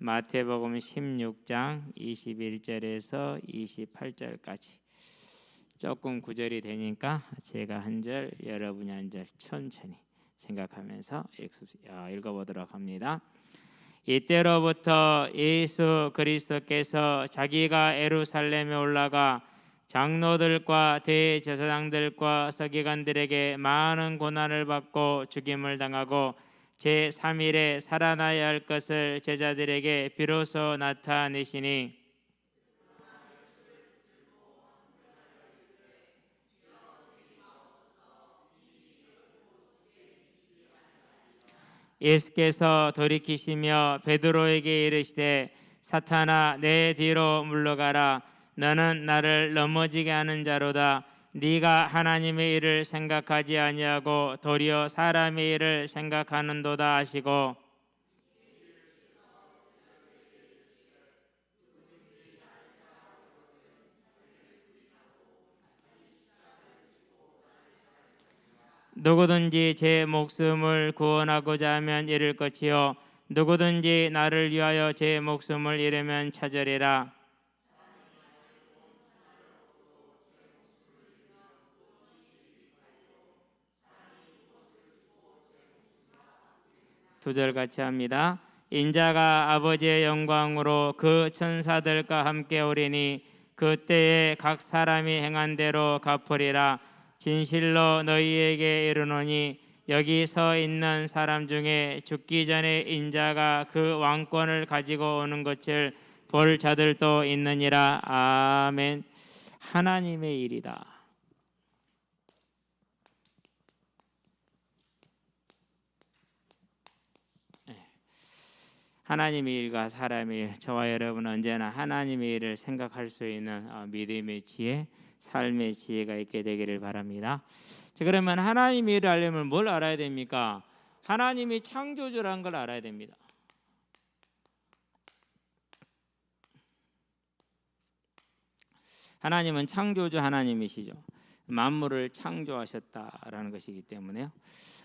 마태복음 16장 21절에서 28절까지 조금 구절이 되니까 제가 한 절, 여러분이 한 절 천천히 생각하면서 읽어보도록 합니다. 이때로부터 예수 그리스도께서 자기가 예루살렘에 올라가 장로들과 대제사장들과 서기관들에게 많은 고난을 받고 죽임을 당하고 제3일에 살아나야 할 것을 제자들에게 비로소 나타내시니 예수께서 돌이키시며 베드로에게 이르시되 사탄아 내 뒤로 물러가라. 너는 나를 넘어지게 하는 자로다. 네가 하나님의 일을 생각하지 아니하고 도리어 사람의 일을 생각하는도다 하시고 누구든지 제 목숨을 구원하고자 하면 잃을 것이요 누구든지 나를 위하여 제 목숨을 잃으면 찾으리라. 두 절 같이 합니다. 인자가 아버지의 영광으로 그 천사들과 함께 오리니 그때에 각 사람이 행한 대로 갚으리라. 진실로 너희에게 이르노니 여기 서 있는 사람 중에 죽기 전에 인자가 그 왕권을 가지고 오는 것을 볼 자들도 있느니라. 아멘. 하나님의 일이다. 하나님의 일과 사람의 일, 저와 여러분은 언제나 하나님의 일을 생각할 수 있는 믿음의 지혜, 삶의 지혜가 있게 되기를 바랍니다. 자, 그러면 하나님의 일을 알려면 뭘 알아야 됩니까? 하나님이 창조주라는 걸 알아야 됩니다. 하나님은 창조주 하나님이시죠. 만물을 창조하셨다라는 것이기 때문에요.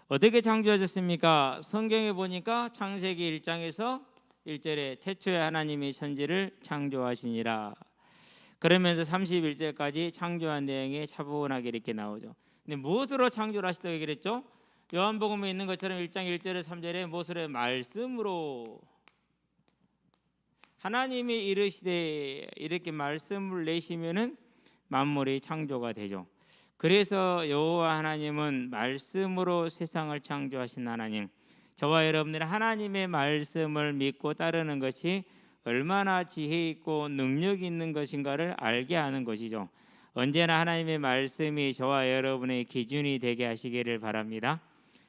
어떻게 창조하셨습니까? 성경에 보니까 창세기 1장에서 1절에 태초에 하나님이 천지를 창조하시니라. 그러면서 31절까지 창조한 내용이 차분하게 이렇게 나오죠. 근데 무엇으로 창조를 하셨다고 얘기를 했죠? 요한복음에 있는 것처럼 1장 1절에 3절에 무엇으로? 말씀으로. 하나님이 이르시되 이렇게 말씀을 내시면은 만물이 창조가 되죠. 그래서 여호와 하나님은 말씀으로 세상을 창조하신 하나님, 저와 여러분들이 하나님의 말씀을 믿고 따르는 것이 얼마나 지혜 있고 능력 있는 것인가를 알게 하는 것이죠. 언제나 하나님의 말씀이 저와 여러분의 기준이 되게 하시기를 바랍니다.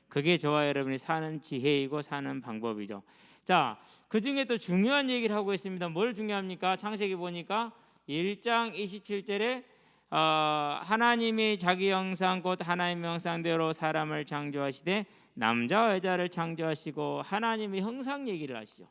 그게 저와 여러분이 사는 지혜이고 사는 방법이죠. 자, 그 중에 또 중요한 얘기를 하고 있습니다. 뭘 중요합니까? 창세기 보니까 1장 27절에 하나님이 자기 형상 곧 하나님의 형상대로 사람을 창조하시되 남자와 여자를 창조하시고 하나님의 형상 얘기를 하시죠.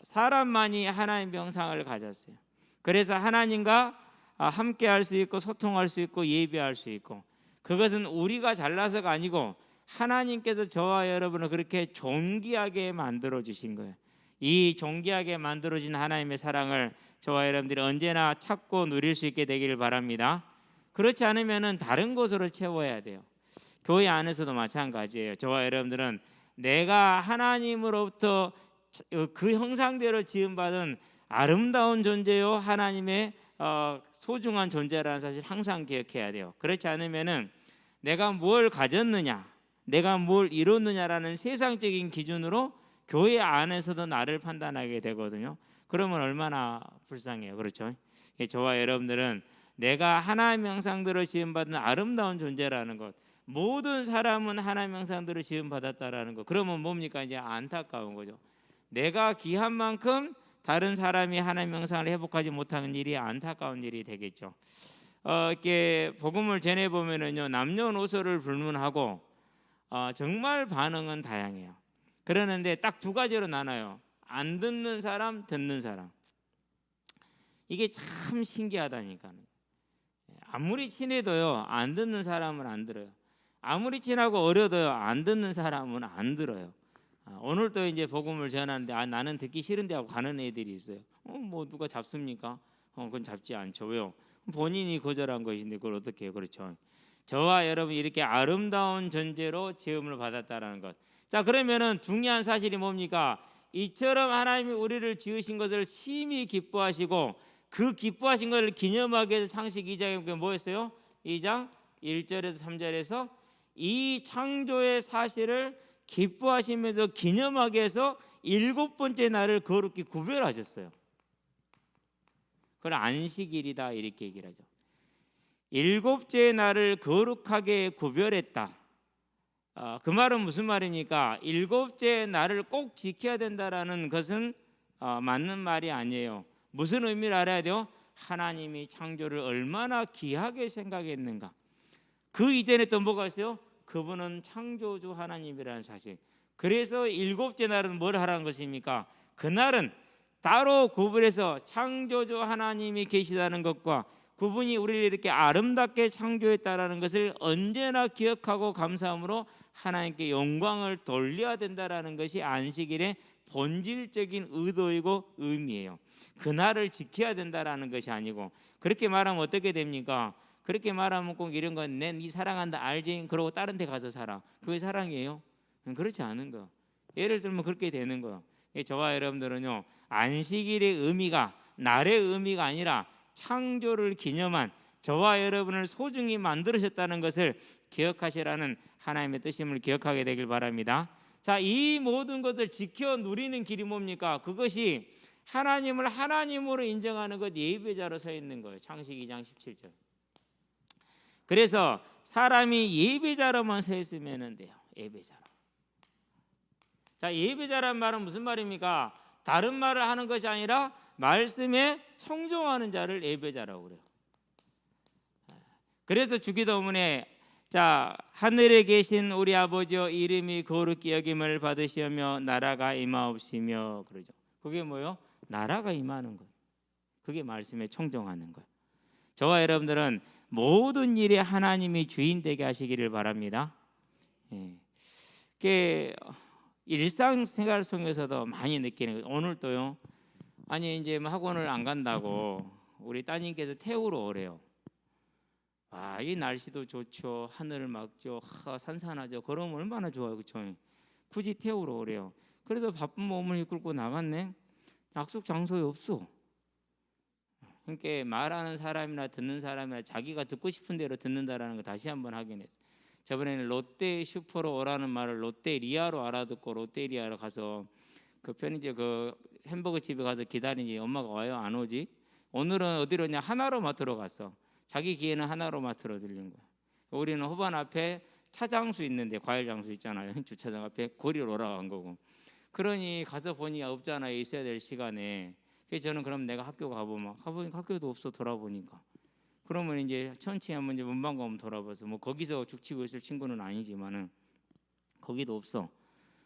사람만이 하나님의 형상을 가졌어요. 그래서 하나님과 함께 할 수 있고 소통할 수 있고 예배할 수 있고, 그것은 우리가 잘나서가 아니고 하나님께서 저와 여러분을 그렇게 존귀하게 만들어 주신 거예요. 이 존귀하게 만들어진 하나님의 사랑을 저와 여러분들이 언제나 찾고 누릴 수 있게 되기를 바랍니다. 그렇지 않으면 다른 곳으로 채워야 돼요. 교회 안에서도 마찬가지예요. 저와 여러분들은 내가 하나님으로부터 그 형상대로 지음받은 아름다운 존재요 하나님의 소중한 존재라는 사실 항상 기억해야 돼요. 그렇지 않으면 내가 뭘 가졌느냐, 내가 뭘 이뤘느냐라는 세상적인 기준으로 교회 안에서도 나를 판단하게 되거든요. 그러면 얼마나 불쌍해요. 그렇죠? 저와 여러분들은 내가 하나님의 형상대로 지음받은 아름다운 존재라는 것, 모든 사람은 하나님의 형상대로 지음받았다라는 것, 그러면 뭡니까? 이제 안타까운 거죠. 내가 귀한 만큼 다른 사람이 하나님의 형상을 회복하지 못하는 일이 안타까운 일이 되겠죠. 이렇게 복음을 전해 보면은요, 남녀노소를 불문하고 정말 반응은 다양해요. 그러는데 딱 두 가지로 나눠요. 안 듣는 사람, 듣는 사람. 이게 참 신기하다니까요. 아무리 친해도요, 안 듣는 사람은 안 들어요. 아무리 친하고 어려도요, 안 듣는 사람은 안 들어요. 오늘도 이제 복음을 전하는데 나는 듣기 싫은데 하고 가는 애들이 있어요. 뭐 누가 잡습니까? 그건 잡지 않죠. 왜요? 본인이 거절한 것인데 그걸 어떻게 해요? 그렇죠. 저와 여러분이 이렇게 아름다운 존재로 지음을 받았다라는 것. 자, 그러면은 중요한 사실이 뭡니까? 이처럼 하나님이 우리를 지으신 것을 심히 기뻐하시고 그 기뻐하신 것을 기념하기 위해서 창세기 2장에 뭐였어요? 2장 1절에서 3절에서 이 창조의 사실을 기뻐하시면서 기념하기 위해서 7번째 날을 거룩히 구별하셨어요. 그걸 안식일이다 이렇게 얘기를 하죠. 7째 날을 거룩하게 구별했다. 그 말은 무슨 말입니까? 7째 날을 꼭 지켜야 된다라는 것은 맞는 말이 아니에요. 무슨 의미를 알아야 돼요? 하나님이 창조를 얼마나 귀하게 생각했는가. 그 이전에 또 뭐가 있어요? 그분은 창조주 하나님이라는 사실. 그래서 7째 날은 뭘 하라는 것입니까? 그날은 따로 구분해서 창조주 하나님이 계시다는 것과 그분이 우리를 이렇게 아름답게 창조했다라는 것을 언제나 기억하고 감사함으로 하나님께 영광을 돌려야 된다라는 것이 안식일의 본질적인 의도이고 의미예요. 그날을 지켜야 된다라는 것이 아니고, 그렇게 말하면 어떻게 됩니까? 그렇게 말하면 꼭 이런 건 내 네 사랑한다 알지? 그러고 다른 데 가서 살아. 그게 사랑이에요? 그렇지 않은 거. 예를 들면 그렇게 되는 거예요. 저와 여러분들은요, 안식일의 의미가 날의 의미가 아니라 창조를 기념한 저와 여러분을 소중히 만들으셨다는 것을 기억하시라는 하나님의 뜻임을 기억하게 되길 바랍니다. 자, 이 모든 것을 지켜 누리는 길이 뭡니까? 그것이 하나님을 하나님으로 인정하는 것, 예배자로 서 있는 거예요. 창세기 2장 17절. 그래서 사람이 예배자로만 서 있으면 돼요. 예배자로. 자, 예배자란 말은 무슨 말입니까? 다른 말을 하는 것이 아니라 말씀에 청종하는 자를 예배자라고 그래요. 그래서 주기도문에 자, 하늘에 계신 우리 아버지여 이름이 거룩히 여김을 받으시며 나라가 임하옵시며 그러죠. 그게 뭐요? 나라가 임하는 것. 그게 말씀에 청종하는 것. 저와 여러분들은 모든 일에 하나님이 주인 되게 하시기를 바랍니다. 그게 일상생활 속에서도 많이 느끼는 거예요. 오늘도요. 아니 이제 학원을 안 간다고 우리 따님께서 태우러 오래요. 이 날씨도 좋죠. 하늘을 막죠. 산산하죠. 걸으면 얼마나 좋아요. 그렇죠? 굳이 태우러 오래요. 그래도 바쁜 몸을 이끌고 나갔네. 약속 장소에 없어. 그러니까 말하는 사람이나 듣는 사람이나 자기가 듣고 싶은 대로 듣는다라는 거 다시 한번 확인했어요. 저번에는 롯데 슈퍼로 오라는 말을 롯데리아로 알아듣고 롯데리아로 가서 그 편의점 그 햄버거 집에 가서 기다리니 엄마가 와요? 안 오지? 오늘은 어디로 냐 하나로마트로 갔어. 자기 기회는 하나로마트로 들린 거야. 우리는 호반 앞에 차장수 있는데 과일 장수 있잖아요. 주차장 앞에 거리로 올라간 거고. 그러니 가서 보니 없잖아요. 있어야 될 시간에. 그래서 저는 그럼 내가 학교 가보면 학교도 없어. 돌아보니까. 그러면 이제 천천히 한번 이제 문방구 한번 돌아봐서 뭐 거기서 죽치고 있을 친구는 아니지만은 거기도 없어.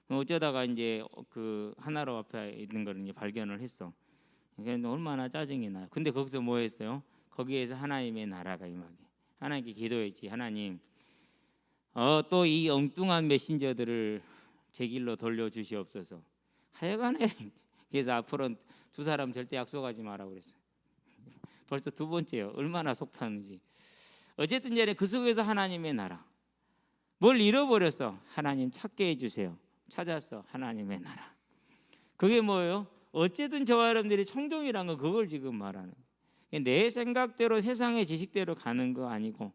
어쩌다가 이제 그 하나로 앞에 있는 걸 이제 발견을 했어. 그러니까 얼마나 짜증이 나요. 근데 거기서 뭐 했어요? 거기에서 하나님의 나라가 임하게. 하나님께 기도했지. 하나님, 또 이 엉뚱한 메신저들을 제 길로 돌려주시옵소서. 하여간에 그래서 앞으로 두 사람 절대 약속하지 마라 그랬어. 벌써 두 번째요. 얼마나 속 타는지. 어쨌든 간에 그 속에서 하나님의 나라. 뭘 잃어버렸어. 하나님 찾게 해주세요. 찾았어. 하나님의 나라. 그게 뭐예요? 어쨌든 저와 여러분들이 청종이란 건 그걸 지금 말하는 거예요. 내 생각대로 세상의 지식대로 가는 거 아니고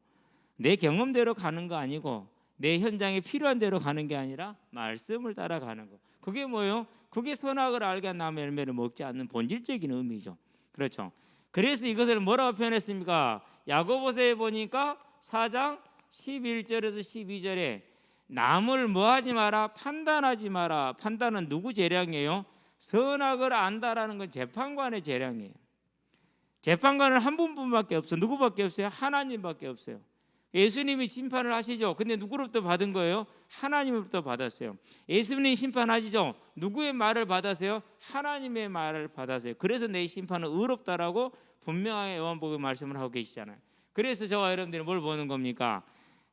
내 경험대로 가는 거 아니고 내 현장에 필요한 대로 가는 게 아니라 말씀을 따라가는 거. 그게 뭐예요? 그게 선악을 알게 한 나무 열매를 먹지 않는 본질적인 의미죠. 그렇죠. 그래서 이것을 뭐라고 표현했습니까? 야고보서에 보니까 4장 11절에서 12절에 남을 뭐하지 마라? 판단하지 마라. 판단은 누구 재량이에요? 선악을 안다라는 건 재판관의 재량이에요. 재판관은 한 분뿐밖에 없어. 누구밖에 없어요? 하나님밖에 없어요. 예수님이 심판을 하시죠. 근데 누구로부터 받은 거예요? 하나님으로부터 받았어요. 예수님이 심판하시죠. 누구의 말을 받았어요? 하나님의 말을 받았어요. 그래서 내 심판은 의롭다라고 분명하게 요한복음 말씀을 하고 계시잖아요. 그래서 저와 여러분들이 뭘 보는 겁니까?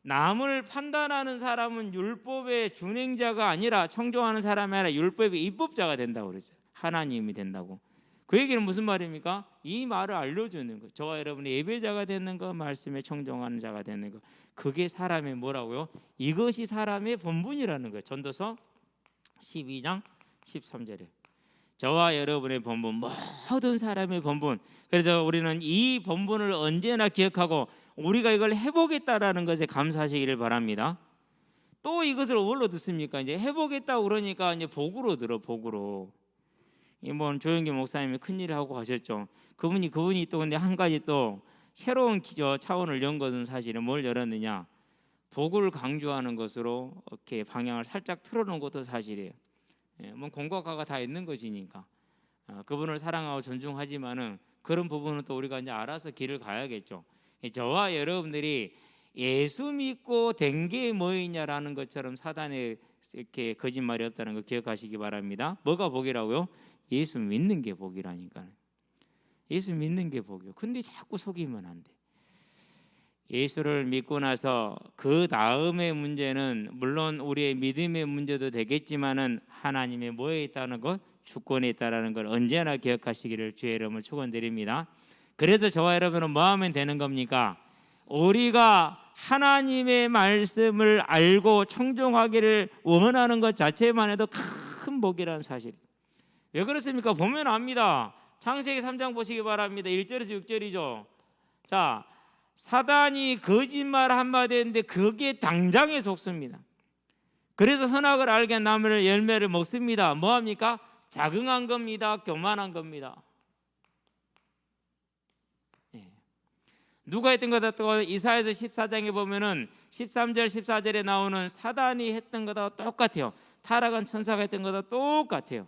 남을 판단하는 사람은 율법의 준행자가 아니라 청종하는 사람이 아니라 율법의 입법자가 된다고 그러죠. 하나님이 된다고. 그 얘기는 무슨 말입니까? 이 말을 알려주는 거. 저와 여러분이 예배자가 되는 거, 말씀에 청종하는 자가 되는 거. 그게 사람의 뭐라고요? 이것이 사람의 본분이라는 거예요. 전도서 12장 13절에 저와 여러분의 본분, 모든 사람의 본분. 그래서 우리는 이 본분을 언제나 기억하고 우리가 이걸 해보겠다라는 것에 감사하시기를 바랍니다. 또 이것을 뭘로 듣습니까? 이제 해보겠다고 그러니까 이제 복으로 들어, 복으로. 이번 조영기 목사님이 큰일을 하고 가셨죠. 그분이 또 근데 한 가지 또 새로운 차원을 연 것은 사실은 뭘 열었느냐? 복을 강조하는 것으로 이렇게 방향을 살짝 틀어놓은 것도 사실이에요. 뭐 공과가가 다 있는 것이니까 그분을 사랑하고 존중하지만은 그런 부분은 또 우리가 이제 알아서 길을 가야겠죠. 저와 여러분들이 예수 믿고 된 게 뭐이냐라는 것처럼 사단의 이렇게 거짓말이 없다는 거 기억하시기 바랍니다. 뭐가 복이라고요? 예수 믿는 게 복이라니까요. 예수 믿는 게 복이요. 근데 자꾸 속이면 안 돼. 예수를 믿고 나서 그 다음의 문제는 물론 우리의 믿음의 문제도 되겠지만은 하나님의 뭐에 있다는 것, 주권에 있다는 걸 언제나 기억하시기를 주의 이름으로 축원드립니다. 그래서 저와 여러분은 뭐 하면 되는 겁니까? 우리가 하나님의 말씀을 알고 청종하기를 원하는 것 자체만 해도 큰 복이라는 사실. 왜 그렇습니까? 보면 압니다. 창세기 3장 보시기 바랍니다. 1절에서 6절이죠. 자, 사단이 거짓말 한마디 했는데 그게 당장에 속습니다. 그래서 선악을 알게 한 나무의 열매를 먹습니다. 뭐합니까? 자긍한 겁니다. 교만한 겁니다. 누가 했던 거다? 또 이사야서 14장에 보면은 13절 14절에 나오는 사단이 했던 거다 똑같아요. 타락한 천사가 했던 거다 똑같아요.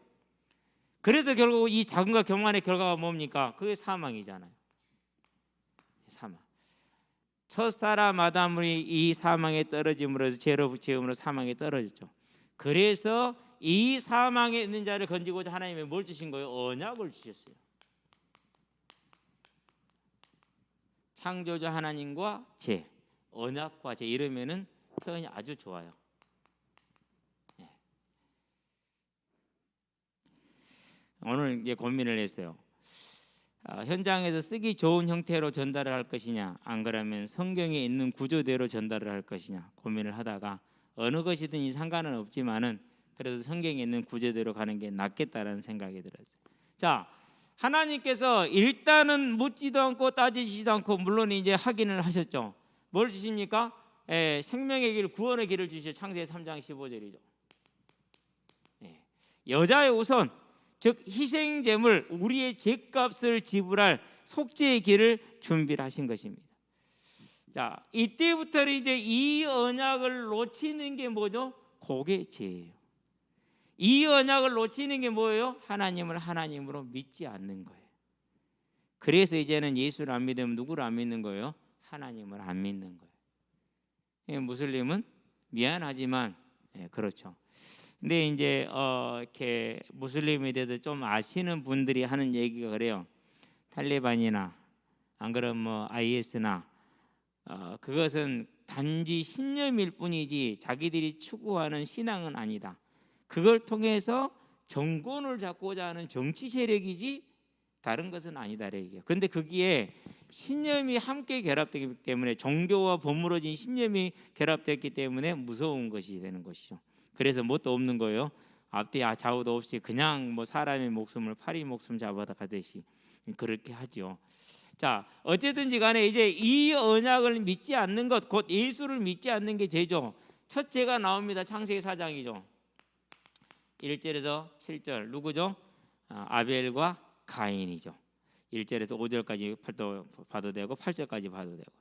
그래서 결국 이 자긍과 교만의 결과가 뭡니까? 그게 사망이잖아요. 사망. 첫사람 아담이 이 사망에 떨어짐으로 해서 죄로 부채움으로 사망에 떨어졌죠. 그래서 이 사망에 있는 자를 건지고자 하나님이 뭘 주신 거예요? 언약을 주셨어요. 창조주 하나님과 죄, 언약과 죄 이러면은 표현이 아주 좋아요. 오늘 이제 고민을 했어요. 현장에서 쓰기 좋은 형태로 전달을 할 것이냐, 안 그러면 성경에 있는 구조대로 전달을 할 것이냐 고민을 하다가 어느 것이든지 상관은 없지만은 그래도 성경에 있는 구조대로 가는 게 낫겠다라는 생각이 들었어요. 자, 하나님께서 일단은 묻지도 않고 따지지도 않고 물론 이제 확인을 하셨죠. 뭘 주십니까? 생명의 길, 구원의 길을 주시죠. 창세기 3장 15절이죠. 여자의 우선 즉 희생제물, 우리의 죄값을 지불할 속죄의 길을 준비를 하신 것입니다. 자, 이때부터 이제 이 언약을 놓치는 게 뭐죠? 그게 죄예요. 이 언약을 놓치는 게 뭐예요? 하나님을 하나님으로 믿지 않는 거예요. 그래서 이제는 예수를 안 믿으면 누구를 안 믿는 거예요? 하나님을 안 믿는 거예요. 무슬림은 미안하지만 그렇죠. 근데 이제 이렇게 무슬림에 대해서 좀 아시는 분들이 하는 얘기가 그래요. 탈레반이나 안 그러면 뭐 IS나 그것은 단지 신념일 뿐이지 자기들이 추구하는 신앙은 아니다. 그걸 통해서 정권을 잡고자 하는 정치 세력이지 다른 것은 아니다 얘기예요. 그런데 거기에 신념이 함께 결합되기 때문에 종교와 버무러진 신념이 결합됐기 때문에 무서운 것이 되는 것이죠. 그래서 뭣도 없는 거예요. 앞뒤 좌우도 없이 그냥 뭐 사람의 목숨을 파리 목숨 잡아다 가듯이 그렇게 하죠. 자, 어쨌든지 간에 이제 이 언약을 믿지 않는 것, 곧 예수를 믿지 않는 게 죄죠. 첫째가 나옵니다. 창세기 4장이죠. 1절에서 7절 누구죠? 아벨과 가인이죠. 1절에서 5절까지 봐도 되고 8절까지 봐도 되고.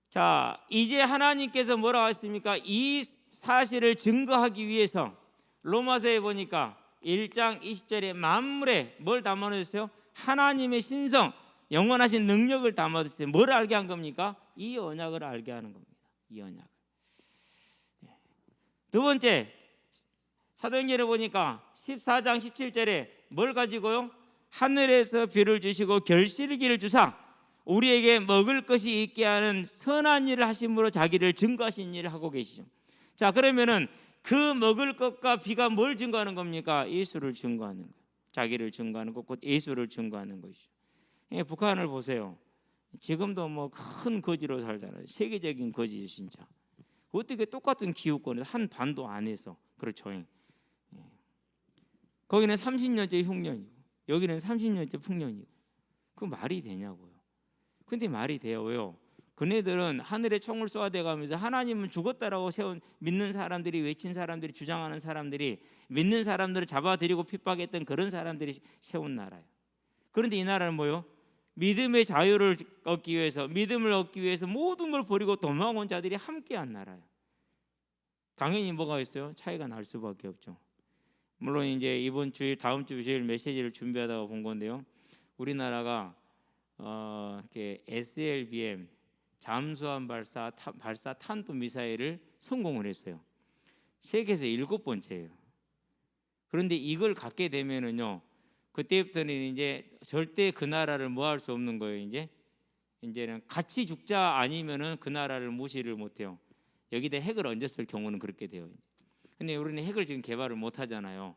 자, 이제 하나님께서 뭐라고 했습니까? 이 사실을 증거하기 위해서 로마서에 보니까 1장 20절에 만물에 뭘 담아놓으셨어요? 하나님의 신성, 영원하신 능력을 담아두셨어요. 뭘 알게 한 겁니까? 이 언약을 알게 하는 겁니다. 이 언약을. 두 번째, 사도행전에 보니까 14장 17절에 뭘 가지고요? 하늘에서 비를 주시고 결실기를 주사 우리에게 먹을 것이 있게 하는 선한 일을 하심으로 자기를 증거하신 일을 하고 계시죠. 자, 그러면은 그 먹을 것과 비가 뭘 증거하는 겁니까? 예수를 증거하는 거예요. 자기를 증거하는 것, 곧 예수를 증거하는 것이죠. 예, 북한을 보세요. 지금도 뭐 큰 거지로 살잖아요. 세계적인 거지 진짜. 어떻게 똑같은 기후권에서 한 반도 안에서 그렇죠. 예. 거기는 30년째 흉년이고 여기는 30년째 풍년이고 그 말이 되냐고요. 근데 말이 돼요. 왜요? 그네들은 하늘에 총을 쏘아대가면서 하나님은 죽었다라고 세운 믿는 사람들이 외친 사람들이 주장하는 사람들이 믿는 사람들을 잡아들이고 핍박했던 그런 사람들이 세운 나라예요. 그런데 이 나라는 뭐요? 믿음의 자유를 얻기 위해서 믿음을 얻기 위해서 모든 걸 버리고 도망온 자들이 함께한 나라예요. 당연히 뭐가 있어요? 차이가 날 수밖에 없죠. 물론 이제 이번 주일 다음 주 주일 메시지를 준비하다가 본 건데요. 우리나라가 이렇게 SLBM 잠수함 발사 탄도 미사일을 성공을 했어요. 세계에서 7번째예요. 그런데 이걸 갖게 되면은요, 그때부터는 이제 절대 그 나라를 뭐 할 수 없는 거예요. 이제는 같이 죽자 아니면은 그 나라를 무시를 못 해요. 여기다 핵을 얹었을 경우는 그렇게 돼요. 근데 우리는 핵을 지금 개발을 못 하잖아요.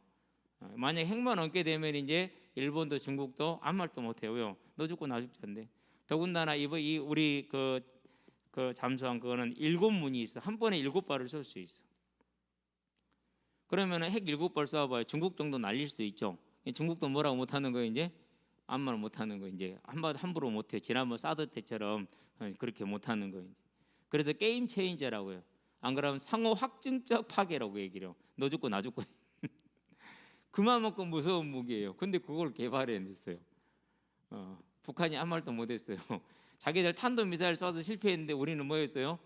만약 핵만 얹게 되면 이제 일본도 중국도 아무 말도 못 해요. 너 죽고 나 죽자인데. 더군다나 우리 그 잠수함 그거는 7문이 있어. 한 번에 7발을 쏠 수 있어. 그러면은 핵 7발 쏴봐요. 중국 정도 날릴 수 있죠. 중국도 뭐라고 못 하는 거예요. 이제 아무 말 못 하는 거. 이제 함부로 못 해. 지난번 사드 때처럼 그렇게 못 하는 거예요. 그래서 게임 체인저라고요. 안 그러면 상호 확증적 파괴라고 얘기를 해요. 너 죽고 나 죽고. 그만큼 무서운 무기예요. 근데 그걸 개발해냈어요. 북한이 아무 말도 못했어요. 자기들 탄도미사일 쏴서 실패했는데 우리는 뭐였어요?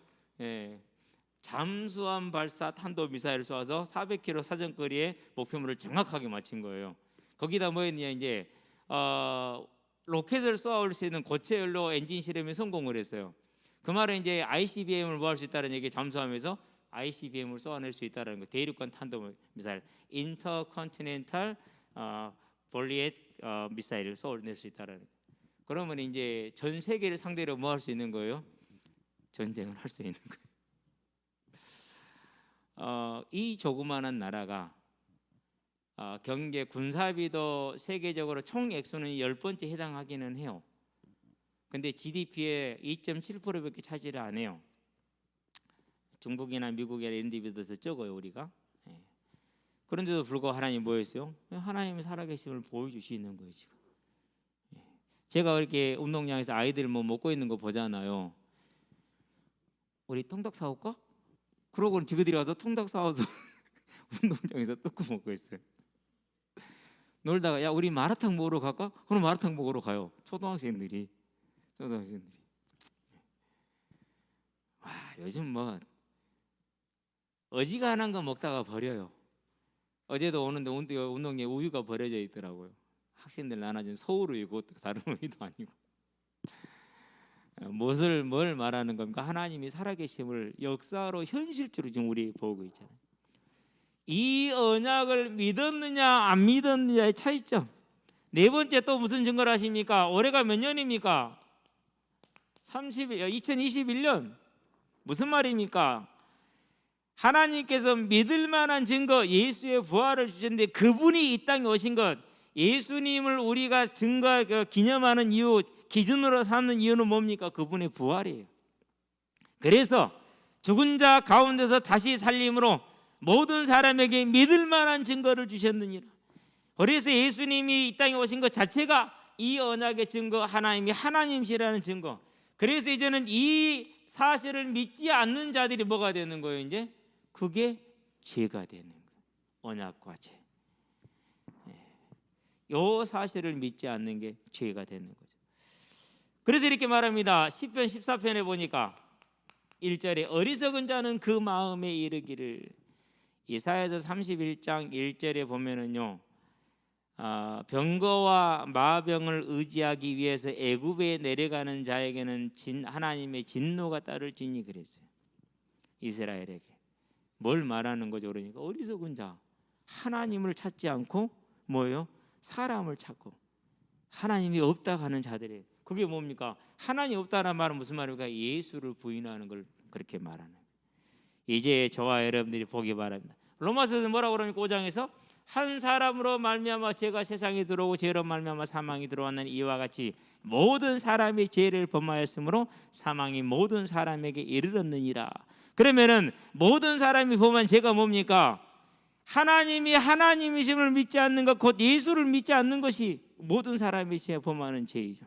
잠수함 발사 탄도미사일을 쏴서 400km 사정거리에 목표물을 정확하게 맞춘 거예요. 거기다 뭐였냐 이제 로켓을 쏘아올 수 있는 고체 연료 엔진 실험에 성공을 했어요. 그 말은 이제 ICBM을 뭐 할 수 있다는 얘기, 잠수함에서 ICBM을 쏘아낼 수 있다는 거. 대륙간 탄도미사일, 인터컨티넨탈 볼리엣 미사일을 쏘아낼 수 있다는 거. 그러면 이제 전 세계를 상대로 뭐 할 수 있는 거예요? 전쟁을 할 수 있는 거예요. 이 조그마한 나라가 경제 군사비도 세계적으로 총 액수는 10번째 해당하기는 해요. 근데 GDP의 2.7%밖에 차지를 안 해요. 중국이나 미국이나 이런 데보다 더 적어요 우리가. 그런데도 불구하고 하나님 뭐였어요? 하나님이 살아계심을 보여주시는 거예요 지금. 제가 이렇게 운동장에서 아이들 뭐 먹고 있는 거 보잖아요. 우리 통닭 사올까? 그러고는 지그들이 와서 통닭 사와서 운동장에서 뜯고 먹고 있어요. 놀다가 야 우리 마라탕 먹으러 갈까? 그럼 마라탕 먹으러 가요. 초등학생들이. 와, 요즘 뭐 어지간한 거 먹다가 버려요. 어제도 오는데 운동에 우유가 버려져 있더라고요. 학생들 나눠준 서울우유고 다른 우유도 아니고. 뭘 말하는 겁니까? 하나님이 살아계심을 역사로 현실적으로 지금 우리 보고 있잖아요. 이 언약을 믿었느냐 안 믿었느냐의 차이점. 네 번째 또 무슨 증거를 하십니까? 올해가 몇 년입니까? 2021년. 무슨 말입니까? 하나님께서 믿을 만한 증거, 예수의 부활을 주셨는데 그분이 이 땅에 오신 것, 예수님을 우리가 기념하는 이유, 기준으로 삼는 이유는 뭡니까? 그분의 부활이에요. 그래서 죽은 자 가운데서 다시 살림으로 모든 사람에게 믿을 만한 증거를 주셨느니라. 그래서 예수님이 이 땅에 오신 것 자체가 이 언약의 증거, 하나님이 하나님이시라는 증거. 그래서 이제는 이 사실을 믿지 않는 자들이 뭐가 되는 거예요? 이제 그게 죄가 되는 거예요. 언약과 죄. 이 사실을 믿지 않는 게 죄가 되는 거죠. 그래서 이렇게 말합니다. 시편 14편에 보니까 1절에 어리석은 자는 그 마음에 이르기를. 이사야서 31장 1절에 보면은요, 병거와 마병을 의지하기 위해서 애굽에 내려가는 자에게는 하나님의 진노가 따를지니 그랬어요. 이스라엘에게 뭘 말하는 거죠? 그러니까 어리석은 자, 하나님을 찾지 않고 뭐예요? 사람을 찾고 하나님이 없다 하는 자들이에요. 그게 뭡니까? 하나님 없다는 말은 무슨 말입니까? 예수를 부인하는 걸 그렇게 말하는 거예요. 이제 저와 여러분들이 보기 바랍니다. 로마서에서 뭐라고 그러니까 5장에서 한 사람으로 말미암아 죄가 세상에 들어오고 죄로 말미암아 사망이 들어왔는 이와 같이 모든 사람이 죄를 범하였으므로 사망이 모든 사람에게 이르렀느니라. 그러면은 모든 사람이 범한 죄가 뭡니까? 하나님이 하나님이심을 믿지 않는 것, 곧 예수를 믿지 않는 것이 모든 사람이 범하는 죄이죠.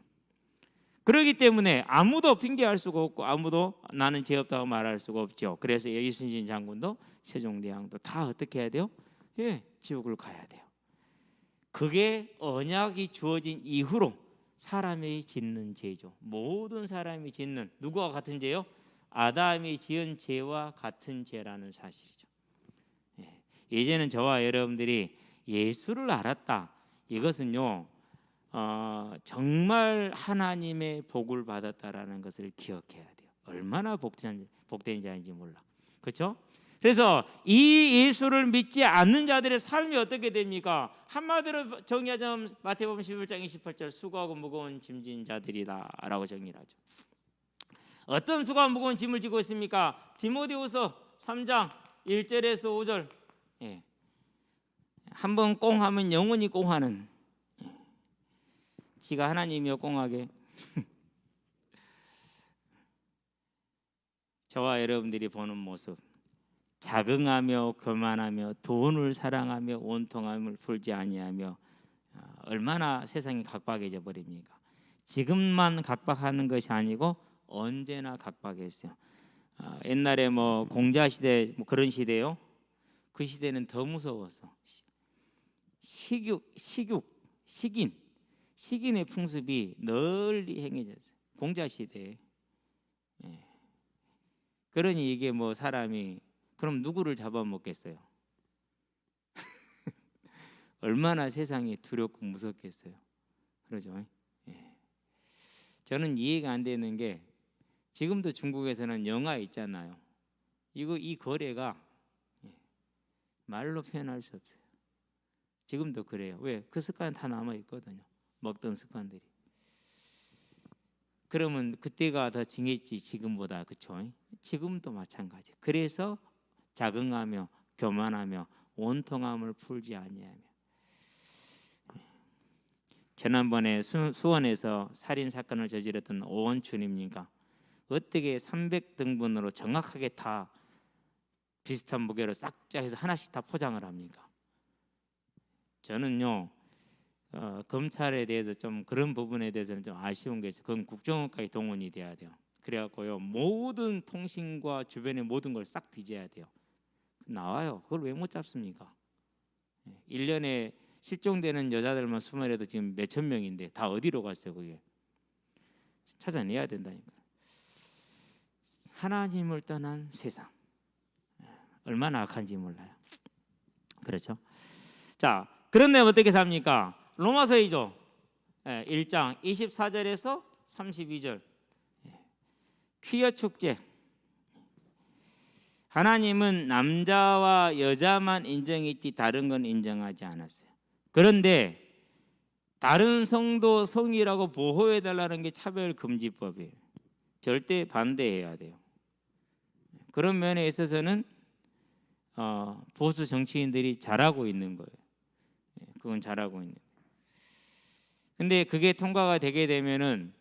그렇기 때문에 아무도 핑계할 수가 없고 아무도 나는 죄 없다고 말할 수가 없죠. 그래서 이순신 장군도 세종대왕도 다 어떻게 해야 돼요? 지옥을 가야 돼요. 그게 언약이 주어진 이후로 사람이 짓는 죄죠. 모든 사람이 짓는, 누구와 같은 죄요? 아담이 지은 죄와 같은 죄라는 사실이죠. 이제는 저와 여러분들이 예수를 알았다. 이것은요, 정말 하나님의 복을 받았다라는 것을 기억해야 돼요. 얼마나 복된 자인지 몰라. 그렇죠? 그래서 이 예수를 믿지 않는 자들의 삶이 어떻게 됩니까? 한마디로 정의하자면 마태복음 11장 28절 수고하고 무거운 짐진 자들이다라고 정의를 하죠. 어떤 수고하고 무거운 짐을 지고 있습니까? 디모데후서 3장 1절에서 5절. 한번 꽁하면 영원히 꽁하는, 지가 하나님이여 꽁하게 저와 여러분들이 보는 모습, 자긍하며 교만하며 돈을 사랑하며 온통함을 풀지 아니하며, 얼마나 세상이 각박해져 버립니까? 지금만 각박하는 것이 아니고 언제나 각박했어요. 옛날에 뭐 공자 시대 뭐 그런 시대요. 그 시대는 더 무서웠어. 식인의 풍습이 널리 행해졌어요. 공자 시대에. 그러니 이게 뭐 사람이 그럼 누구를 잡아먹겠어요? 얼마나 세상이 두렵고 무섭겠어요. 그러죠. 저는 이해가 안 되는 게 지금도 중국에서는 영화 있잖아요. 이 거래가 말로 표현할 수 없어요. 지금도 그래요. 왜? 그 습관 다 남아 있거든요. 먹던 습관들이. 그러면 그때가 더 징했지 지금보다. 그렇죠? 지금도 마찬가지. 그래서 자긍하며 교만하며 온통함을 풀지 아니하며. 지난번에 수원에서 살인 사건을 저질렀던 오원춘입니까? 어떻게 300등분으로 정확하게 다 비슷한 무게로 싹 짜해서 하나씩 다 포장을 합니까? 저는요 검찰에 대해서 좀 그런 부분에 대해서는 좀 아쉬운 게 있어요. 그건 국정원까지 동원이 돼야 돼요. 그래갖고요 모든 통신과 주변의 모든 걸 싹 뒤져야 돼요. 나와요. 그걸 왜 못 잡습니까? 1년에 실종되는 여자들만 수만해도 지금 몇천 명인데 다 어디로 갔어요? 그게 찾아내야 된다니까. 하나님을 떠난 세상 얼마나 악한지 몰라요. 그렇죠? 자, 그런데 어떻게 삽니까? 로마서이죠. 1장 24절에서 32절. 퀴어 축제. 하나님은 남자와 여자만 인정했지 다른 건 인정하지 않았어요. 그런데 다른 성도 성이라고 보호해달라는 게 차별금지법이에요. 절대 반대해야 돼요. 그런 면에 있어서는 보수 정치인들이 잘하고 있는 거예요. 그건 잘하고 있는 거예요. 근데 그게 통과가 되게 되면은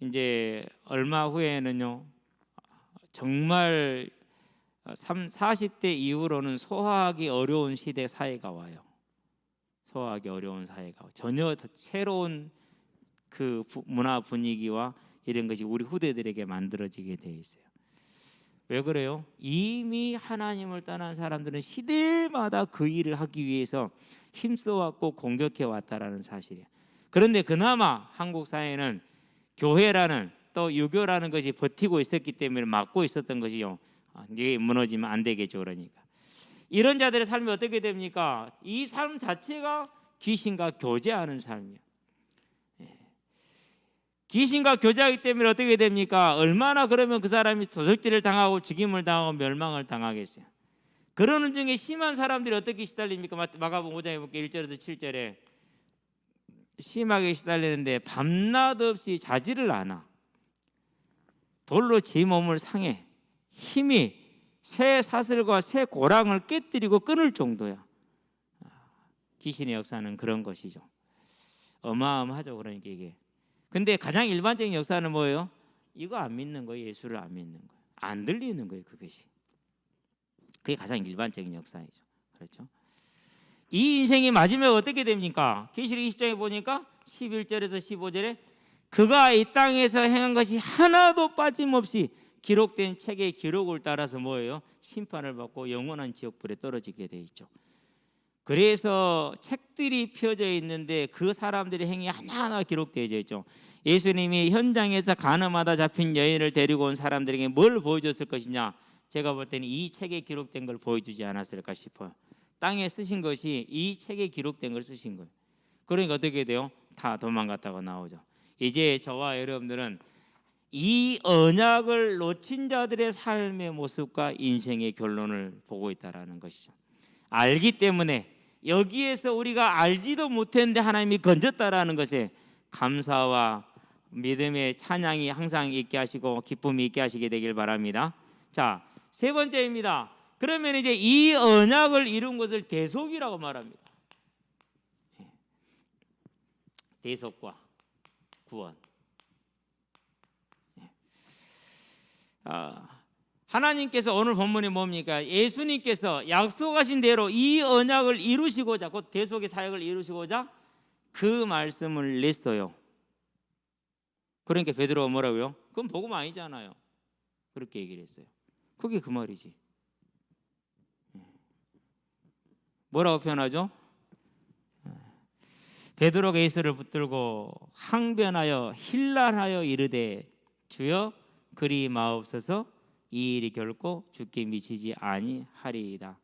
이제 얼마 후에는요 정말 40대 이후로는 소화하기 어려운 시대 사회가 와요. 소화하기 어려운 사회가 전혀 새로운 그 문화 분위기와 이런 것이 우리 후대들에게 만들어지게 돼 있어요. 왜 그래요? 이미 하나님을 떠난 사람들은 시대마다 그 일을 하기 위해서 힘써왔고 공격해 왔다라는 사실이에요. 그런데 그나마 한국 사회는 교회라는 또 유교라는 것이 버티고 있었기 때문에 막고 있었던 것이요. 이게 무너지면 안 되겠죠. 그러니까 이런 자들의 삶이 어떻게 됩니까? 이 삶 자체가 귀신과 교제하는 삶이에요. 귀신과 교제하기 때문에 어떻게 됩니까? 얼마나 그러면 그 사람이 도적질을 당하고 죽임을 당하고 멸망을 당하겠어요. 그러는 중에 심한 사람들이 어떻게 시달립니까? 마가복음 5장에 볼게요. 1절에서 7절에 심하게 시달리는데 밤낮 없이 자지를 않아. 돌로 제 몸을 상해 힘이 새 사슬과 새 고랑을 깨뜨리고 끊을 정도야. 귀신의 역사는 그런 것이죠. 어마어마하죠. 그러니까 이게. 근데 가장 일반적인 역사는 뭐예요? 이거 안 믿는 거예요. 예수를 안 믿는 거예요. 안 들리는 거예요. 그것이. 그게 가장 일반적인 역사이죠. 그렇죠? 이 인생이 마지막에 어떻게 됩니까? 계시록 20장에 보니까 11절에서 15절에 그가 이 땅에서 행한 것이 하나도 빠짐없이 기록된 책의 기록을 따라서 뭐예요? 심판을 받고 영원한 지옥불에 떨어지게 돼 있죠. 그래서 책들이 펴져 있는데 그 사람들의 행위 하나하나 기록되어 있죠. 예수님이 현장에서 간음하다 잡힌 여인을 데리고 온 사람들에게 뭘 보여줬을 것이냐? 제가 볼 때는 이 책에 기록된 걸 보여주지 않았을까 싶어요. 땅에 쓰신 것이 이 책에 기록된 걸 쓰신 거예요. 그러니까 어떻게 돼요? 다 도망갔다고 나오죠. 이제 저와 여러분들은 이 언약을 놓친 자들의 삶의 모습과 인생의 결론을 보고 있다는 것이죠. 알기 때문에 여기에서 우리가 알지도 못했는데 하나님이 건졌다라는 것에 감사와 믿음의 찬양이 항상 있게 하시고 기쁨이 있게 하시게 되길 바랍니다. 자, 세 번째입니다. 그러면 이제 이 언약을 이룬 것을 대속이라고 말합니다. 대속과 구원. 하나님께서 오늘 본문이 뭡니까? 예수님께서 약속하신 대로 이 언약을 이루시고자, 곧 대속의 사역을 이루시고자 그 말씀을 냈어요. 그러니까 베드로가 뭐라고요? 그건 복음 아니잖아요. 그렇게 얘기를 했어요. 그게 그 말이지. 뭐라고 표현하죠? 베드로가 예수를 붙들고 항변하여 힐난하여 이르되 주여 그리 마옵소서 이 일이 결코 주께 미치지 아니하리이다.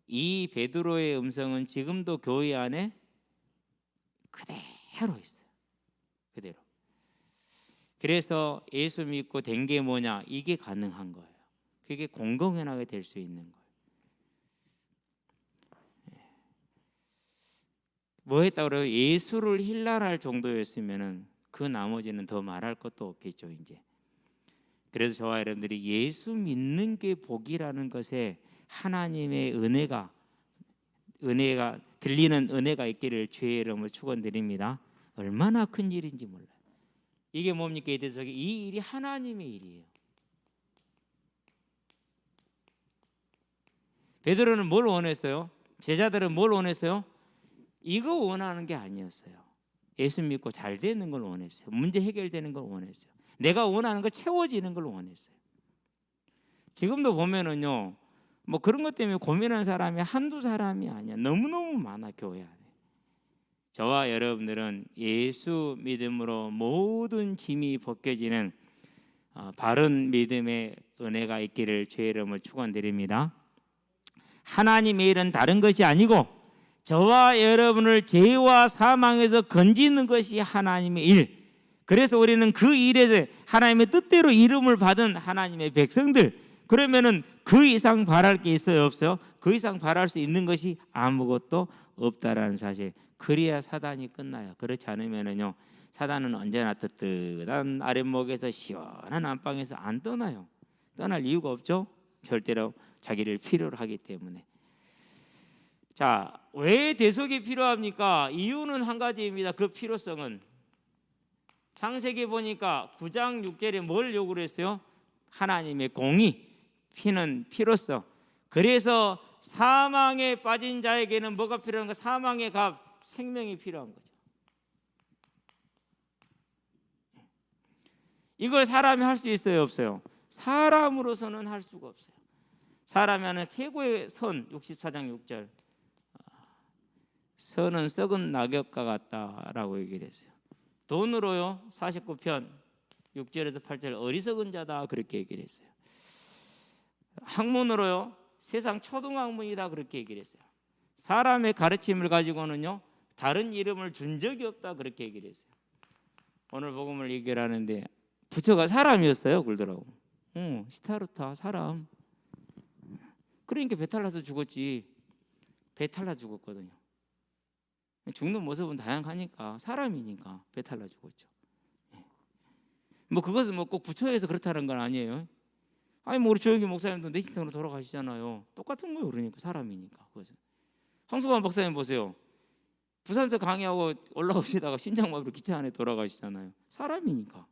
이 베드로의 음성은 지금도 교회 안에 그대로 있어요. 그대로. 그래서 예수 믿고 된 게 뭐냐? 이게 가능한 거예요. 그게 공공연하게 될 수 있는 거예요. 뭐 했다고 그래요? 예수를 힐난할 정도였으면은 그 나머지는 더 말할 것도 없겠죠, 이제. 그래서 저와 여러분들이 예수 믿는 게 복이라는 것에 하나님의 은혜가 들리는 은혜가 있기를 주의 이름으로 축원드립니다. 얼마나 큰 일인지 몰라요. 이게 뭡니까? 이 일이 하나님의 일이에요. 베드로는 뭘 원했어요? 제자들은 뭘 원했어요? 이거 원하는 게 아니었어요. 예수 믿고 잘 되는 걸 원했어요. 문제 해결되는 걸 원했어요. 내가 원하는 거 채워지는 걸 원했어요. 지금도 보면은요, 뭐 그런 것 때문에 고민하는 사람이 한두 사람이 아니야. 너무너무 많아, 교회 안에. 저와 여러분들은 예수 믿음으로 모든 짐이 벗겨지는 바른 믿음의 은혜가 있기를 주의 이름으로 축원드립니다. 하나님의 일은 다른 것이 아니고 저와 여러분을 죄와 사망에서 건지는 것이 하나님의 일. 그래서 우리는 그 일에서 하나님의 뜻대로 이름을 받은 하나님의 백성들. 그러면은 그 이상 바랄 게 있어요, 없어요? 그 이상 바랄 수 있는 것이 아무것도 없다라는 사실. 그래야 사단이 끝나요. 그렇지 않으면은요, 사단은 언제나 뜨뜻한 아랫목에서 시원한 안방에서 안 떠나요. 떠날 이유가 없죠. 절대로 자기를 필요로 하기 때문에. 자, 왜 대속이 필요합니까? 이유는 한 가지입니다. 그 필요성은 창세기 보니까 9장 6절에 뭘 요구를 했어요? 하나님의 공의, 피는 피로써. 그래서 사망에 빠진 자에게는 뭐가 필요한가? 사망의 값, 생명이 필요한 거죠. 이걸 사람이 할 수 있어요, 없어요? 사람으로서는 할 수가 없어요. 사람이 하는 최고의 선, 64장 6절. 선은 썩은 낙엽과 같다라고 얘기를 했어요. 돈으로요, 49편 6절에서 8절 어리석은 자다 그렇게 얘기를 했어요. 학문으로요, 세상 초등학문이다 그렇게 얘기를 했어요. 사람의 가르침을 가지고는요, 다른 이름을 준 적이 없다 그렇게 얘기를 했어요. 오늘 복음을 얘기를 하는데 부처가 사람이었어요, 그러더라고. 시타르타 사람. 그러니까 배탈 나서 죽었지. 배탈 나 죽었거든요. 죽는 모습은 다양하니까 사람이니까 배탈나 죽었죠. 뭐 그것은 뭐 꼭 부처에서 그렇다는 건 아니에요. 아니 뭐 우리 조영기 목사님도 뇌진탕으로 돌아가시잖아요. 똑같은 거예요. 그러니까 사람이니까. 그것은 황수관 박사님 보세요. 부산서 강의하고 올라오시다가 심장마비로 기차 안에 돌아가시잖아요. 사람이니까.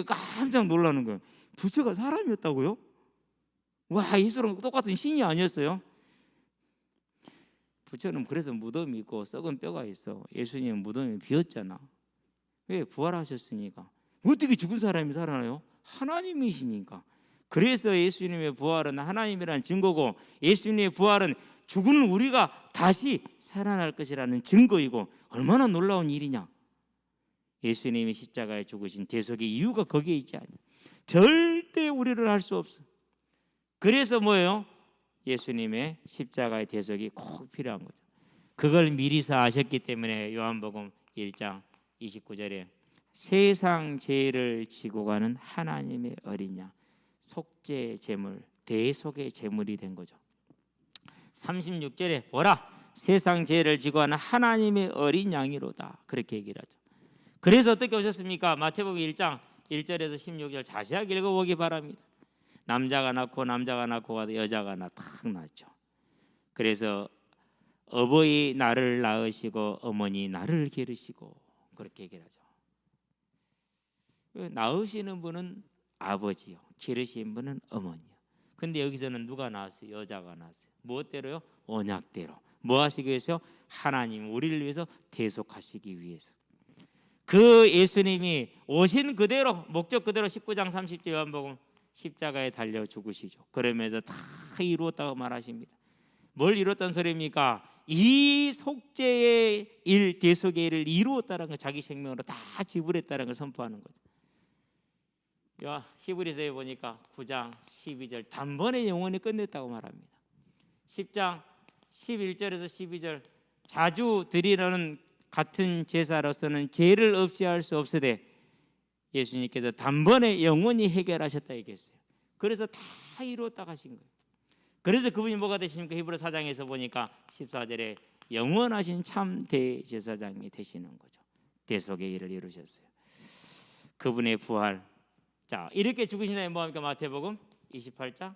깜짝 놀라는 거예요. 부처가 사람이었다고요? 와, 예수랑 똑같은 신이 아니었어요? 부처는 그래서 무덤이 있고 썩은 뼈가 있어. 예수님은 무덤이 비었잖아. 왜? 부활하셨으니까. 어떻게 죽은 사람이 살아나요? 하나님이시니까. 그래서 예수님의 부활은 하나님이라는 증거고, 예수님의 부활은 죽은 우리가 다시 살아날 것이라는 증거이고, 얼마나 놀라운 일이냐. 예수님이 십자가에 죽으신 대속의 이유가 거기에 있지 않냐. 절대 우리를 할 수 없어. 그래서 뭐예요? 예수님의 십자가의 대속이 꼭 필요한 거죠. 그걸 미리서 아셨기 때문에 요한복음 1장 29절에 세상 죄를 지고 가는 하나님의 어린 양, 속죄 제물, 대속의 제물이 된 거죠. 36절에 보라, 세상 죄를 지고 가는 하나님의 어린 양이로다, 그렇게 얘기를 하죠. 그래서 어떻게 오셨습니까? 마태복음 1장 1절에서 16절 자세하게 읽어보기 바랍니다. 남자가 낳고 여자가 딱 낳죠. 그래서 어버이 나를 낳으시고 어머니 나를 기르시고, 그렇게 얘기를 하죠. 낳으시는 분은 아버지요, 기르신 분은 어머니요. 근데 여기서는 누가 낳았어요? 여자가 낳았어요. 무엇대로요? 언약대로. 뭐 하시기 위해서요? 하나님 우리를 위해서 대속하시기 위해서. 그 예수님이 오신 그대로, 목적 그대로 19장 30절 요한복음 십자가에 달려 죽으시죠. 그러면서 다 이루었다고 말하십니다. 뭘 이뤘다는 소리입니까? 이 속죄의 일, 대속의 일을 이루었다는 거, 자기 생명으로 다 지불했다는 걸 선포하는 거죠. 히브리서에 보니까 9장 12절 단번에 영원히 끝냈다고 말합니다. 10장 11절에서 12절 자주 드리려는 같은 제사로서는 죄를 없이 할 수 없으되 예수님께서 단번에 영원히 해결하셨다 얘기했어요. 그래서 다 이루었다 하신 거예요. 그래서 그분이 뭐가 되십니까? 히브리 4장에서 보니까 14절에 영원하신 참 대제사장이 되시는 거죠. 대속의 일을 이루셨어요. 그분의 부활. 자, 이렇게 죽으신 다음에 뭐합니까? 마태복음 28장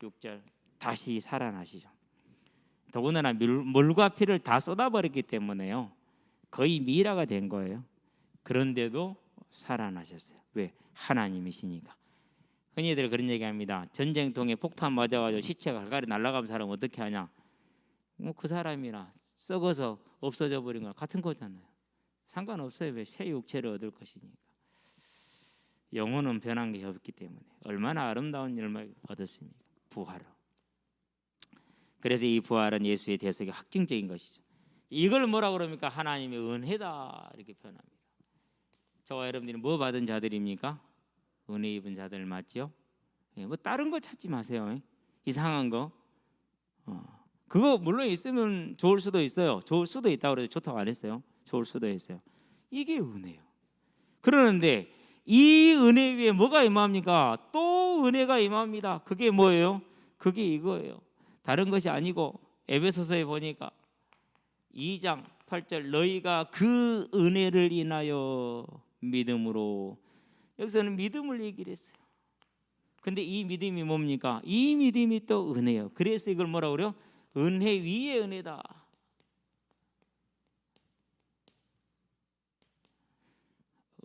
6절 다시 살아나시죠. 더군다나 물과 피를 다 쏟아버렸기 때문에요, 거의 미라가 된 거예요. 그런데도 살아나셨어요. 왜? 하나님이시니까. 흔히들 그런 얘기합니다. 전쟁통에 폭탄 맞아가지고 시체가 갈갈이 날아가면 사람 어떻게 하냐? 뭐 그 사람이나 썩어서 없어져 버린 거 같은 거잖아요. 상관없어요. 왜? 새 육체를 얻을 것이니까. 영혼은 변한 게 없기 때문에 얼마나 아름다운 일을 얻었습니까? 부활로. 그래서 이 부활은 예수의 대속이 확증적인 것이죠. 이걸 뭐라고 그럽니까? 하나님의 은혜다, 이렇게 표현합니다. 저와 여러분들이 뭐 받은 자들입니까? 은혜 입은 자들 맞죠? 뭐 다른 거 찾지 마세요. 이상한 거. 그거 물론 있으면 좋을 수도 있어요. 좋을 수도 있다고 그래서 좋다고 안 했어요. 좋을 수도 있어요. 이게 은혜예요. 그러는데 이 은혜 위에 뭐가 임합니까? 또 은혜가 임합니다. 그게 뭐예요? 그게 이거예요. 다른 것이 아니고 에베소서에 보니까 2장 8절 너희가 그 은혜를 인하여 믿음으로, 여기서는 믿음을 얘기를 했어요. 근데 이 믿음이 뭡니까? 이 믿음이 또 은혜예요. 그래서 이걸 뭐라고 그래요? 은혜 위에 은혜다.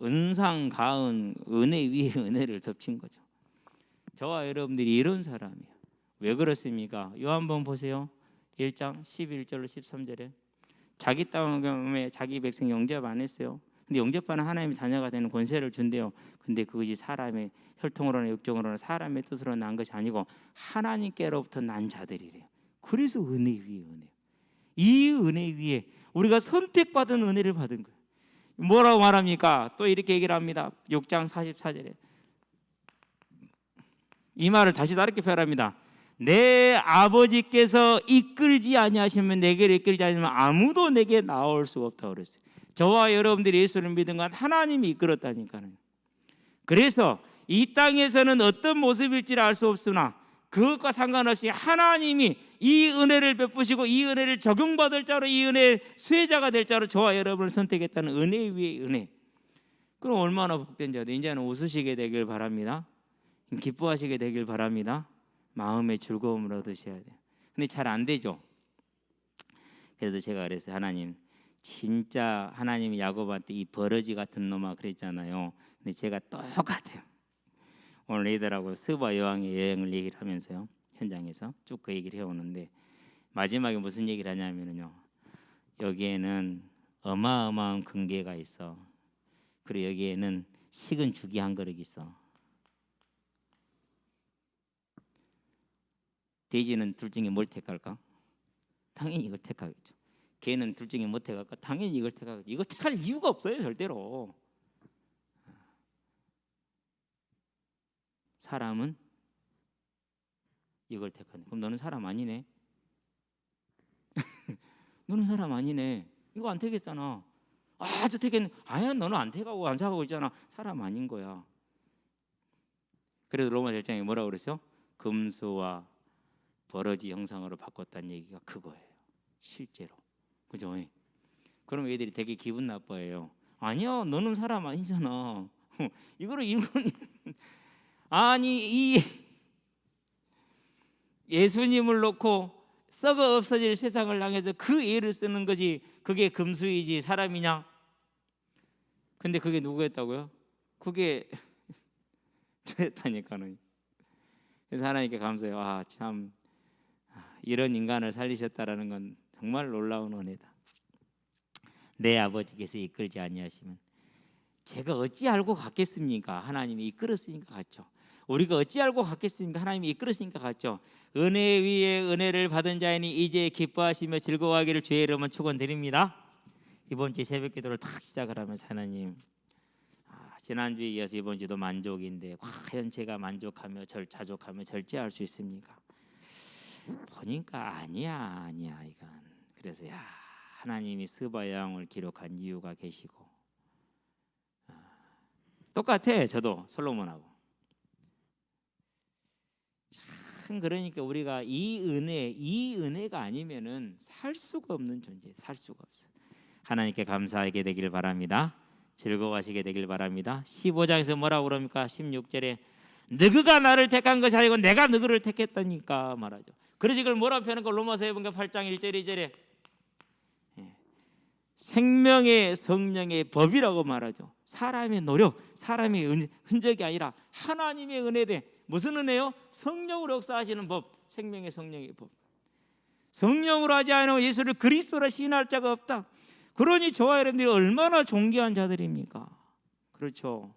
은상 가은 은혜 위에 은혜를 덮친 거죠. 저와 여러분들이 이런 사람이에요. 왜 그렇습니까? 요한복음 보세요. 1장 11절로 13절에 자기 땅에 자기 백성 영접 안 했어요. 근데 영접하는 하나님의 자녀가 되는 권세를 준대요. 근데 그것이 사람의 혈통으로나 육정으로나 사람의 뜻으로 난 것이 아니고 하나님께로부터 난 자들이래요. 그래서 은혜 위에 은혜. 이 은혜 위에 우리가 선택받은 은혜를 받은 거예요. 뭐라고 말합니까? 또 이렇게 얘기를 합니다. 6장 44절에 이 말을 다시 다르게 표현합니다. 내 아버지께서 이끌지 아니하시면 내게를 이끌지 아니하면 아무도 내게 나올 수가 없다고 그랬어요. 저와 여러분들이 예수를 믿은 건 하나님이 이끌었다니까요. 그래서 이 땅에서는 어떤 모습일지를 알 수 없으나 그것과 상관없이 하나님이 이 은혜를 베푸시고 이 은혜를 적용받을 자로, 이 은혜의 수혜자가 될 자로 저와 여러분을 선택했다는 은혜 위에 은혜. 그럼 얼마나 복된 자들. 이제는 웃으시게 되길 바랍니다. 기뻐하시게 되길 바랍니다. 마음의 즐거움을 얻으셔야 돼요. 근데 잘 안 되죠. 그래서 제가 그랬어요. 하나님, 진짜 하나님이 야곱한테 이 버러지 같은 놈아 그랬잖아요. 근데 제가 똑같아요. 오늘 애들하고 스바 여왕의 여행을 얘기를 하면서요, 현장에서 쭉 그 얘기를 해오는데 마지막에 무슨 얘기를 하냐면요, 여기에는 어마어마한 근계가 있어. 그리고 여기에는 식은 죽이 한 그릇 있어. 돼지는 둘 중에 뭘 택할까? 당연히 이걸 택하겠죠. 개는 둘 중에 뭐 택할까? 당연히 이걸 택하겠죠. 이걸 택할 이유가 없어요, 절대로. 사람은 이걸 택하네. 그럼 너는 사람 아니네. 너는 사람 아니네. 이거 안 택했잖아. 아, 저 택했네. 아야, 너는 안 택하고 안 사가고 있잖아. 사람 아닌 거야. 그래서 로마 1장에 뭐라고 그러죠? 금수와 버러지 형상으로 바꿨다는 얘기가 그거예요. 실제로. 그죠? 그럼 애들이 되게 기분 나빠해요. 아니야, 너는 사람 아니잖아. 이거를 인간 아니, 이 예수님을 놓고 썩어 없어질 세상을 향해서 그 애를 쓰는 거지, 그게 금수이지 사람이냐? 근데 그게 누구였다고요? 그게 저였다니까는. 그래서 하나님께 감사해요. 아, 참 이런 인간을 살리셨다라는 건 정말 놀라운 은혜다. 내 아버지께서 이끌지 아니하시면 제가 어찌 알고 갔겠습니까? 하나님이 이끌었으니까 갔죠. 우리가 어찌 알고 갔겠습니까? 하나님이 이끌었으니까 갔죠. 은혜 위에 은혜를 받은 자이니 이제 기뻐하시며 즐거워하기를 주의 이름으로 축원드립니다. 이번 주 새벽기도를 탁 시작을 하면서 하나님, 지난주에 이어서 이번 주도 만족인데 과연 제가 만족하며 자족하며 절제할 수 있습니까? 보니까 아니야 이건. 그래서 하나님이 스바 여왕을 기록한 이유가 계시고, 똑같아. 저도 솔로몬하고. 참, 그러니까 우리가 이 은혜가 아니면은 살 수가 없는 존재, 살 수가 없어요. 하나님께 감사하게 되길 바랍니다. 즐거워하시게 되길 바랍니다. 15장에서 뭐라고 그럽니까? 16절에 너희가 나를 택한 것이 아니고 내가 너희를 택했다니까 말하죠. 그래서 이걸 뭐라고 표현한 거? 로마서 8장 1절 2절에 생명의 성령의 법이라고 말하죠. 사람의 노력, 사람의 흔적이 아니라 하나님의 은혜대. 무슨 은혜요? 성령으로 역사하시는 법, 생명의 성령의 법. 성령으로 하지 않으면 예수를 그리스도라 시인할 자가 없다. 그러니 저와 여러분들이 얼마나 존귀한 자들입니까? 그렇죠.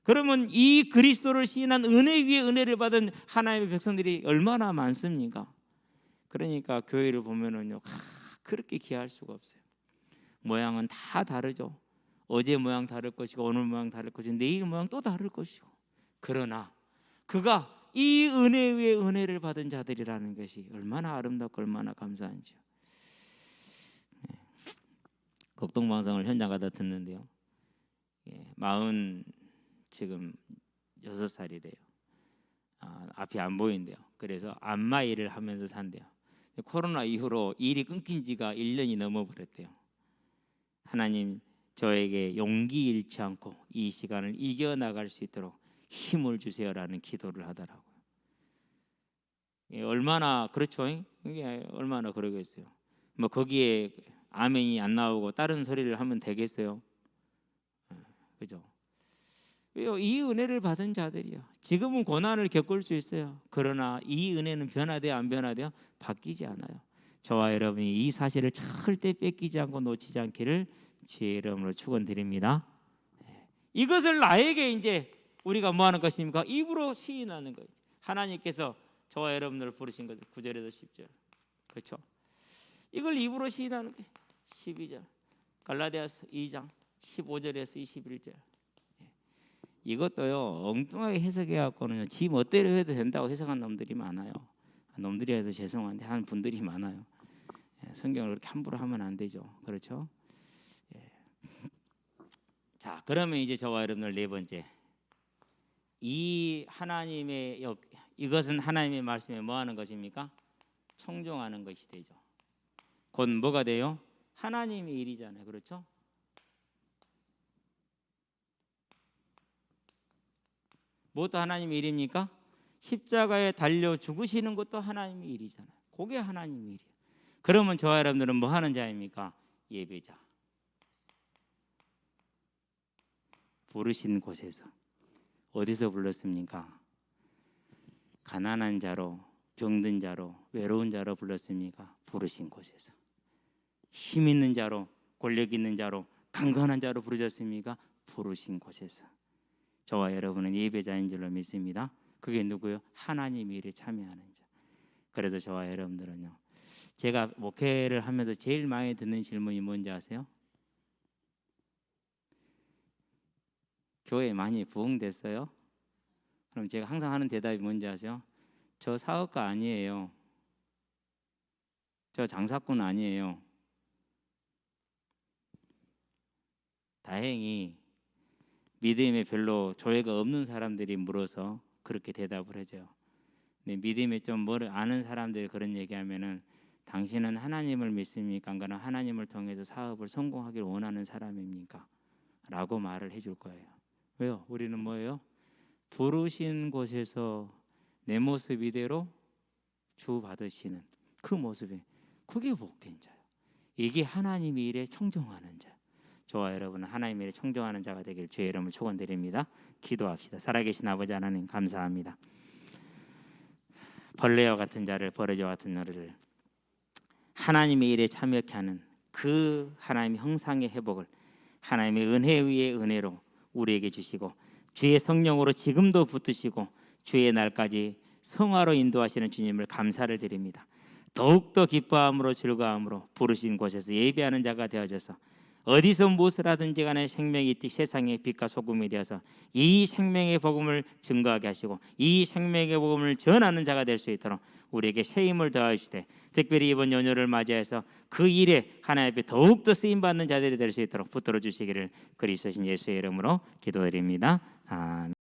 그러면 이 그리스도를 시인한 은혜 위에 은혜를 받은 하나님의 백성들이 얼마나 많습니까? 그러니까 교회를 보면은요, 그렇게 귀할 수가 없어요. 모양은 다 다르죠. 어제 모양 다를 것이고 오늘 모양 다를 것이고 내일 모양 또 다를 것이고, 그러나 그가 이 은혜 위에 은혜를 받은 자들이라는 것이 얼마나 아름답고 얼마나 감사한지요. 극동방송을 현장 가다 듣는데요, 46살이래요. 앞이 안 보인대요. 그래서 안마 일을 하면서 산대요. 코로나 이후로 일이 끊긴 지가 1년이 넘어버렸대요. 하나님, 저에게 용기 잃지 않고 이 시간을 이겨나갈 수 있도록 힘을 주세요라는 기도를 하더라고요. 얼마나 그렇죠? 이게 얼마나 그러겠어요. 뭐 거기에 아멘이 안 나오고 다른 소리를 하면 되겠어요? 그죠? 왜요? 이 은혜를 받은 자들이요, 지금은 고난을 겪을 수 있어요. 그러나 이 은혜는 변화돼요, 안 변화돼요? 바뀌지 않아요. 저와 여러분이 이 사실을 절대 뺏기지 않고 놓치지 않기를 주의 이름으로 축원드립니다. 이것을 나에게 이제 우리가 뭐 하는 것입니까? 입으로 시인하는 거예요. 하나님께서 저와 여러분을 부르신 것을 9절에서 10절. 그렇죠? 이걸 입으로 시인하는 거예요. 12절. 갈라디아서 2장 15절에서 21절. 이것도요, 엉뚱하게 해석해 갖고는 지 멋대로 해도 된다고 해석한 놈들이 많아요. 놈들이 해서 죄송한데 하는 분들이 많아요. 성경을 그렇게 함부로 하면 안 되죠. 그렇죠? 자, 그러면 이제 저와 여러분들 네 번째, 이 하나님의 이것은 하나님의 말씀에 뭐 하는 것입니까? 청종하는 것이 되죠. 곧 뭐가 돼요? 하나님의 일이잖아요. 그렇죠? 무엇도 하나님의 일입니까? 십자가에 달려 죽으시는 것도 하나님의 일이잖아요. 그게 하나님의 일이에요. 그러면 저와 여러분들은 뭐 하는 자입니까? 예배자. 부르신 곳에서 어디서 불렀습니까? 가난한 자로, 병든 자로, 외로운 자로 불렀습니까? 부르신 곳에서. 힘 있는 자로, 권력 있는 자로, 강건한 자로 부르셨습니까? 부르신 곳에서. 저와 여러분은 예배자인 줄로 믿습니다. 그게 누구요? 하나님 일에 참여하는 자. 그래서 저와 여러분들은요, 제가 목회를 하면서 제일 많이 듣는 질문이 뭔지 아세요? 교회 많이 부흥됐어요? 그럼 제가 항상 하는 대답이 뭔지 아세요? 저 사업가 아니에요. 저 장사꾼 아니에요. 다행히 믿음에 별로 조예가 없는 사람들이 물어서 그렇게 대답을 해줘요. 근데 믿음에 좀 뭘 아는 사람들이 그런 얘기하면은 당신은 하나님을 믿습니까? 그러나 하나님을 통해서 사업을 성공하기를 원하는 사람입니까? 라고 말을 해줄 거예요. 왜요? 우리는 뭐예요? 부르신 곳에서 내 모습 이대로 주 받으시는 그 모습에, 그게 복된 자예요. 이게 하나님의 일에 청종하는 자. 저와 여러분은 하나님의 일에 청종하는 자가 되길 주의 이름을 축원드립니다. 기도합시다. 살아계신 아버지 하나님 감사합니다. 벌레와 같은 자를, 버러지와 같은 너를 하나님의 일에 참여케 하는 그 하나님의 형상의 회복을 하나님의 은혜 위에 은혜로 우리에게 주시고, 주의 성령으로 지금도 붙드시고 주의 날까지 성화로 인도하시는 주님을 감사를 드립니다. 더욱더 기뻐함으로 즐거움으로 부르신 곳에서 예배하는 자가 되어져서 어디서 무엇을 하든지 간에 생명이 있듯 세상의 빛과 소금이 되어서 이 생명의 복음을 증거하게 하시고 이 생명의 복음을 전하는 자가 될 수 있도록 우리에게 새 힘을 더하여 주시되, 특별히 이번 연휴를 맞이해서 그 일에 하나님 앞에 더욱더 쓰임받는 자들이 될 수 있도록 붙들어 주시기를 그리스도신 예수의 이름으로 기도드립니다. 아멘.